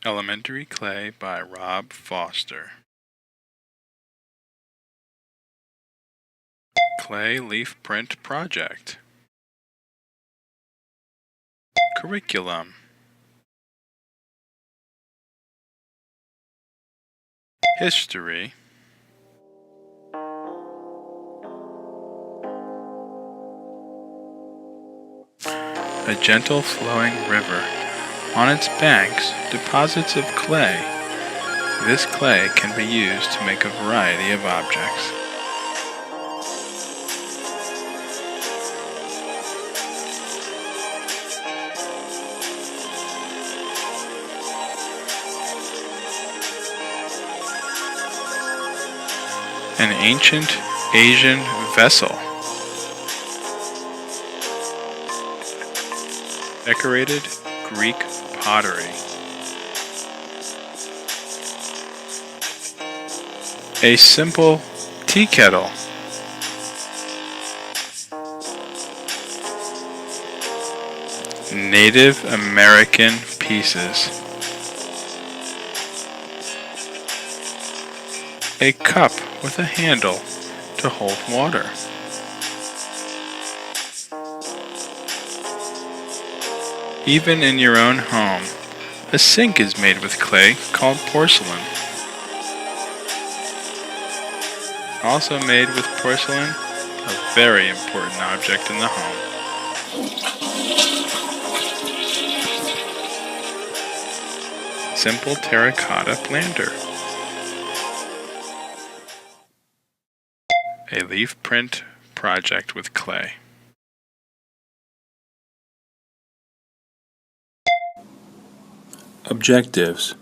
Elementary Clay by Rob Foster. Clay Leaf Print Project. Curriculum. History. A gentle flowing river. On its banks, deposits of clay. This clay can be used to make a variety of objects. An ancient Asian vessel. Decorated Greek pottery. A simple tea kettle. Native American pieces. A cup with a handle to hold water. Even in your own home, a sink is made with clay called porcelain. Also made with porcelain, a very important object in the home. Simple terracotta planter. A leaf print project with clay. Objectives.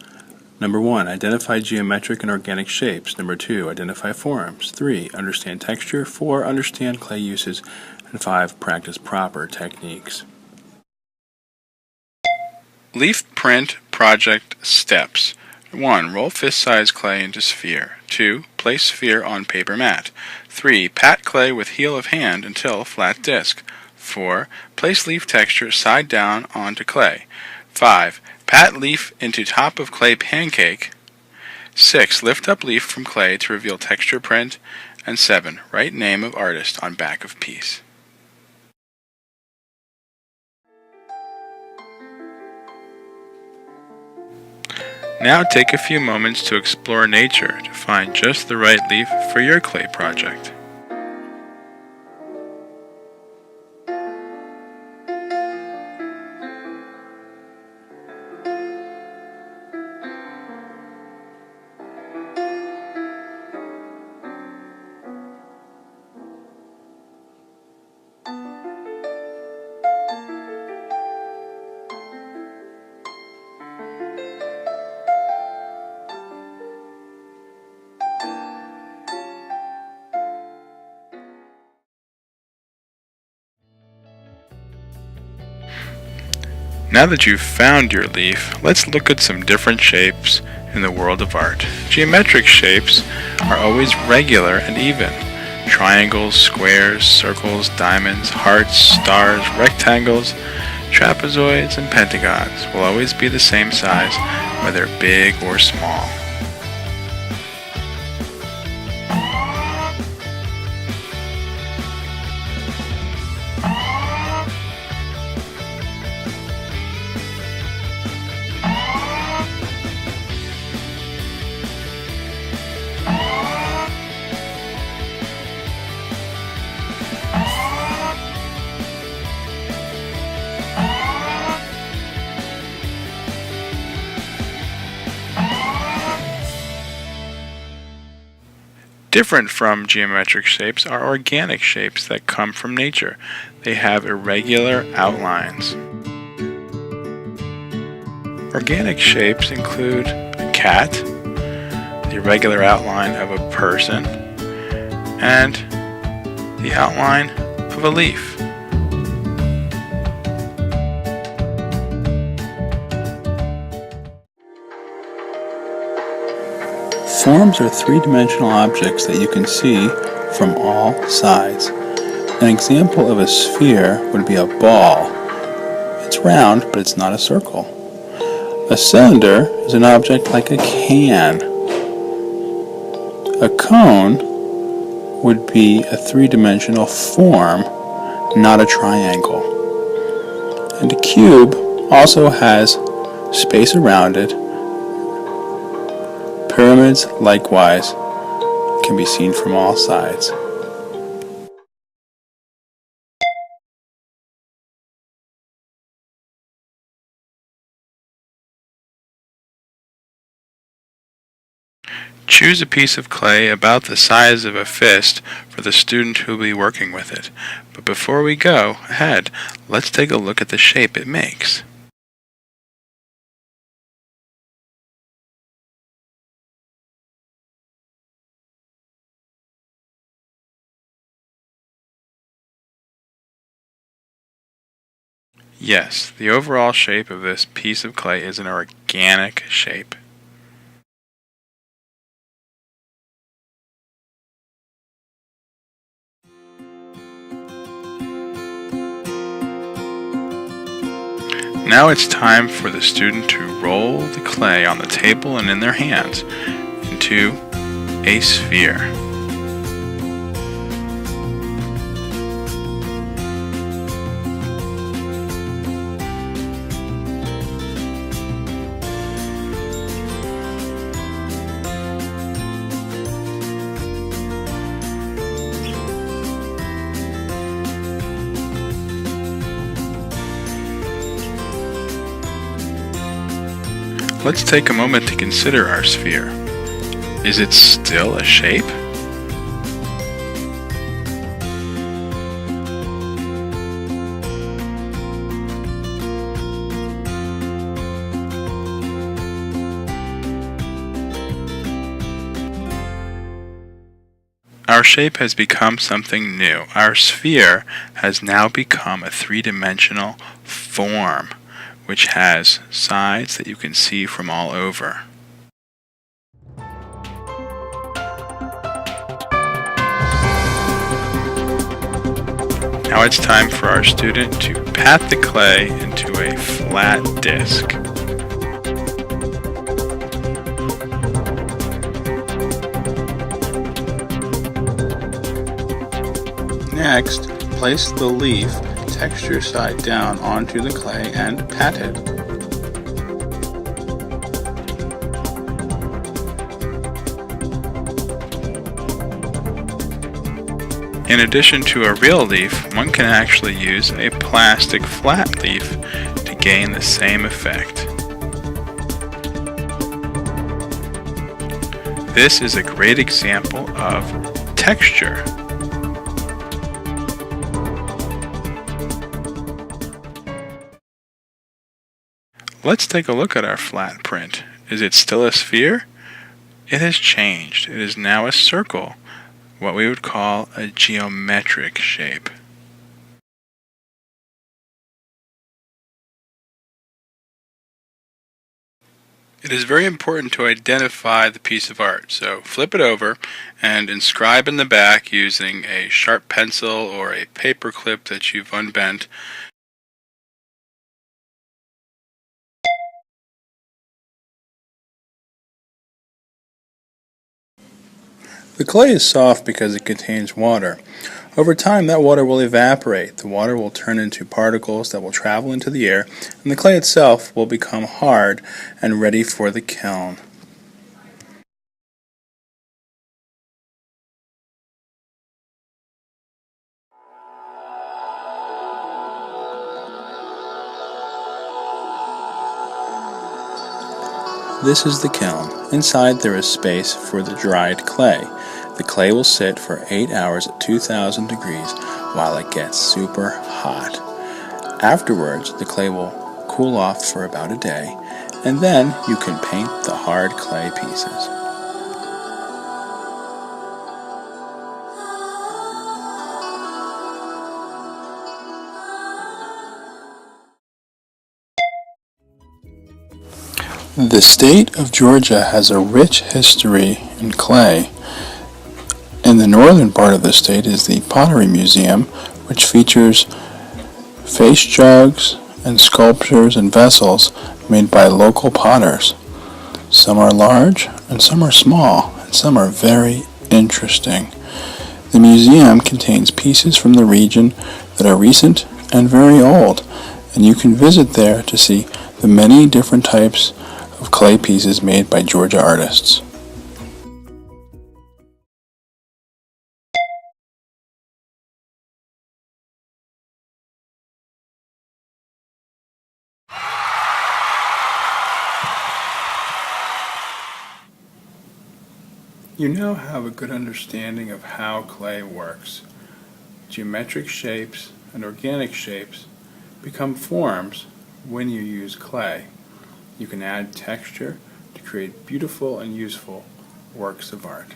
Number 1, identify geometric and organic shapes. Number 2, identify forms. 3, understand texture. 4, understand clay uses. And 5, practice proper techniques. Leaf print project steps. 1, roll fist-sized clay into sphere. 2, place sphere on paper mat. 3, pat clay with heel of hand until flat disc. 4, place leaf texture side down onto clay. 5, pat leaf into top of clay pancake. 6, lift up leaf from clay to reveal texture print. And 7, write name of artist on back of piece. Now take a few moments to explore nature to find just the right leaf for your clay project. Now that you've found your leaf, let's look at some different shapes in the world of art. Geometric shapes are always regular and even. Triangles, squares, circles, diamonds, hearts, stars, rectangles, trapezoids, and pentagons will always be the same size, whether big or small. Different from geometric shapes are organic shapes that come from nature. They have irregular outlines. Organic shapes include a cat, the irregular outline of a person, and the outline of a leaf. Forms are three-dimensional objects that you can see from all sides. An example of a sphere would be a ball. It's round, but it's not a circle. A cylinder is an object like a can. A cone would be a three-dimensional form, not a triangle. And a cube also has space around it. Pyramids, likewise, can be seen from all sides. Choose a piece of clay about the size of a fist for the student who will be working with it. But before we go ahead, let's take a look at the shape it makes. Yes, the overall shape of this piece of clay is an organic shape. Now it's time for the student to roll the clay on the table and in their hands into a sphere. Let's take a moment to consider our sphere. Is it still a shape? Our shape has become something new. Our sphere has now become a three-dimensional form, which has sides that you can see from all over. Now it's time for our student to pat the clay into a flat disc. Next, place the leaf texture side down onto the clay and pat it. In addition to a real leaf, one can actually use a plastic flat leaf to gain the same effect. This is a great example of texture. Let's take a look at our flat print. Is it still a sphere? It has changed. It is now a circle, what we would call a geometric shape. It is very important to identify the piece of art, so flip it over and inscribe in the back using a sharp pencil or a paper clip that you've unbent. The clay is soft because it contains water. Over time, that water will evaporate. The water will turn into particles that will travel into the air, and the clay itself will become hard and ready for the kiln. This is the kiln. Inside there is space for the dried clay. The clay will sit for 8 hours at 2,000 degrees while it gets super hot. Afterwards, the clay will cool off for about a day, and then you can paint the hard clay pieces. The state of Georgia has a rich history in clay. In the northern part of the state is the Pottery Museum, which features face jugs and sculptures and vessels made by local potters. Some are large and some are small, and some are very interesting. The museum contains pieces from the region that are recent and very old, and you can visit there to see the many different types of clay pieces made by Georgia artists. You now have a good understanding of how clay works. Geometric shapes and organic shapes become forms when you use clay. You can add texture to create beautiful and useful works of art.